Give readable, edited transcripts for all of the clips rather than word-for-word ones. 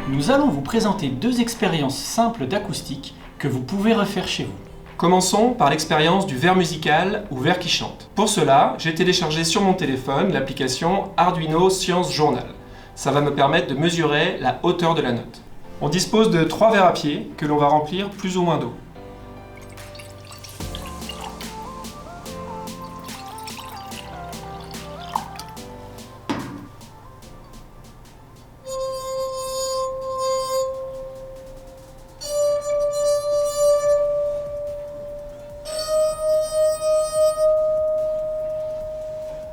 Nous allons vous présenter deux expériences simples d'acoustique que vous pouvez refaire chez vous. Commençons par l'expérience du verre musical ou verre qui chante. Pour cela, j'ai téléchargé sur mon téléphone l'application Arduino Science Journal. Ça va me permettre de mesurer la hauteur de la note. On dispose de 3 verres à pied que l'on va remplir plus ou moins d'eau.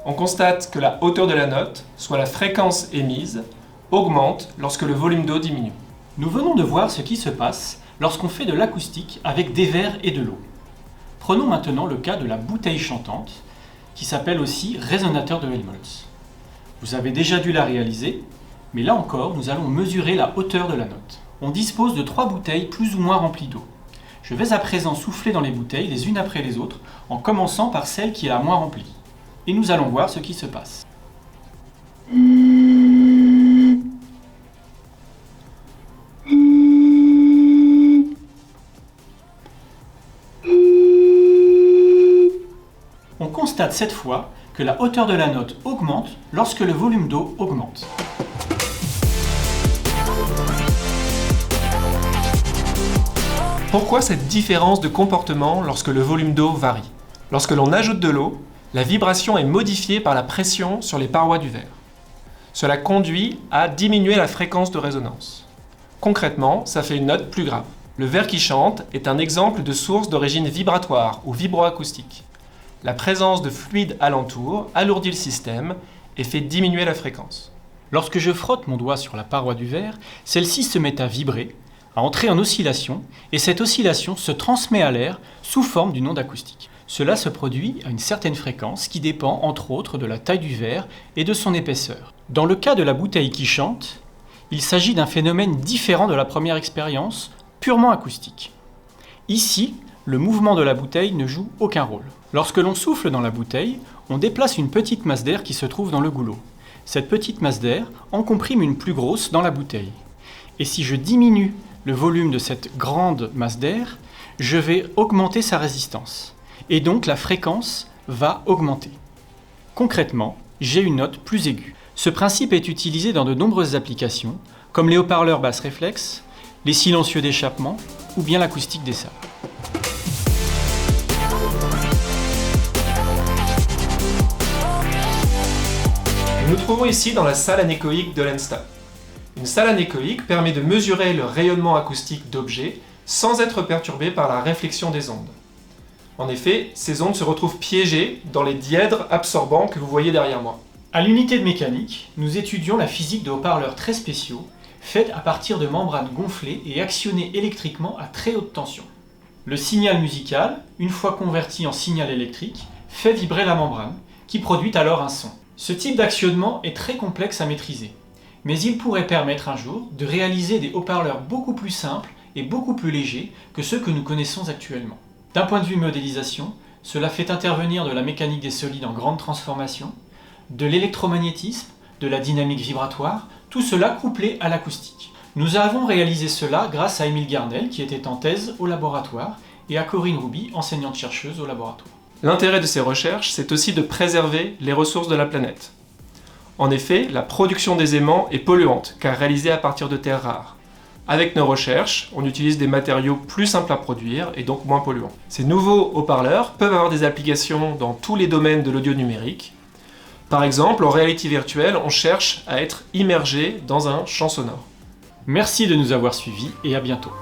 On constate que la hauteur de la note, soit la fréquence émise, augmente lorsque le volume d'eau diminue. Nous venons de voir ce qui se passe lorsqu'on fait de l'acoustique avec des verres et de l'eau. Prenons maintenant le cas de la bouteille chantante, qui s'appelle aussi résonateur de Helmholtz. Vous avez déjà dû la réaliser, mais là encore, nous allons mesurer la hauteur de la note. On dispose de 3 bouteilles plus ou moins remplies d'eau. Je vais à présent souffler dans les bouteilles les unes après les autres, en commençant par celle qui est la moins remplie. Et nous allons voir ce qui se passe. On constate cette fois que la hauteur de la note augmente lorsque le volume d'eau augmente. Pourquoi cette différence de comportement lorsque le volume d'eau varie? Lorsque l'on ajoute de l'eau, la vibration est modifiée par la pression sur les parois du verre. Cela conduit à diminuer la fréquence de résonance. Concrètement, ça fait une note plus grave. Le verre qui chante est un exemple de source d'origine vibratoire ou vibroacoustique. La présence de fluide alentour alourdit le système et fait diminuer la fréquence. Lorsque je frotte mon doigt sur la paroi du verre, celle-ci se met à vibrer, à entrer en oscillation, et cette oscillation se transmet à l'air sous forme d'une onde acoustique. Cela se produit à une certaine fréquence qui dépend entre autres de la taille du verre et de son épaisseur. Dans le cas de la bouteille qui chante, il s'agit d'un phénomène différent de la première expérience, purement acoustique. Ici, le mouvement de la bouteille ne joue aucun rôle. Lorsque l'on souffle dans la bouteille, on déplace une petite masse d'air qui se trouve dans le goulot. Cette petite masse d'air en comprime une plus grosse dans la bouteille. Et si je diminue le volume de cette grande masse d'air, je vais augmenter sa résistance. Et donc la fréquence va augmenter. Concrètement, j'ai une note plus aiguë. Ce principe est utilisé dans de nombreuses applications, comme les haut-parleurs basse réflexe, les silencieux d'échappement ou bien l'acoustique des salles. Nous nous trouvons ici dans la salle anéchoïque de l'ENSTA. Une salle anéchoïque permet de mesurer le rayonnement acoustique d'objets sans être perturbé par la réflexion des ondes. En effet, ces ondes se retrouvent piégées dans les dièdres absorbants que vous voyez derrière moi. À l'unité de mécanique, nous étudions la physique de haut-parleurs très spéciaux, faits à partir de membranes gonflées et actionnées électriquement à très haute tension. Le signal musical, une fois converti en signal électrique, fait vibrer la membrane, qui produit alors un son. Ce type d'actionnement est très complexe à maîtriser, mais il pourrait permettre un jour de réaliser des haut-parleurs beaucoup plus simples et beaucoup plus légers que ceux que nous connaissons actuellement. D'un point de vue modélisation, cela fait intervenir de la mécanique des solides en grande transformation, de l'électromagnétisme, de la dynamique vibratoire, tout cela couplé à l'acoustique. Nous avons réalisé cela grâce à Émile Garnel, qui était en thèse au laboratoire, et à Corinne Rouby, enseignante-chercheuse au laboratoire. L'intérêt de ces recherches, c'est aussi de préserver les ressources de la planète. En effet, la production des aimants est polluante, car réalisée à partir de terres rares. Avec nos recherches, on utilise des matériaux plus simples à produire et donc moins polluants. Ces nouveaux haut-parleurs peuvent avoir des applications dans tous les domaines de l'audio numérique. Par exemple, en réalité virtuelle, on cherche à être immergé dans un champ sonore. Merci de nous avoir suivis et à bientôt.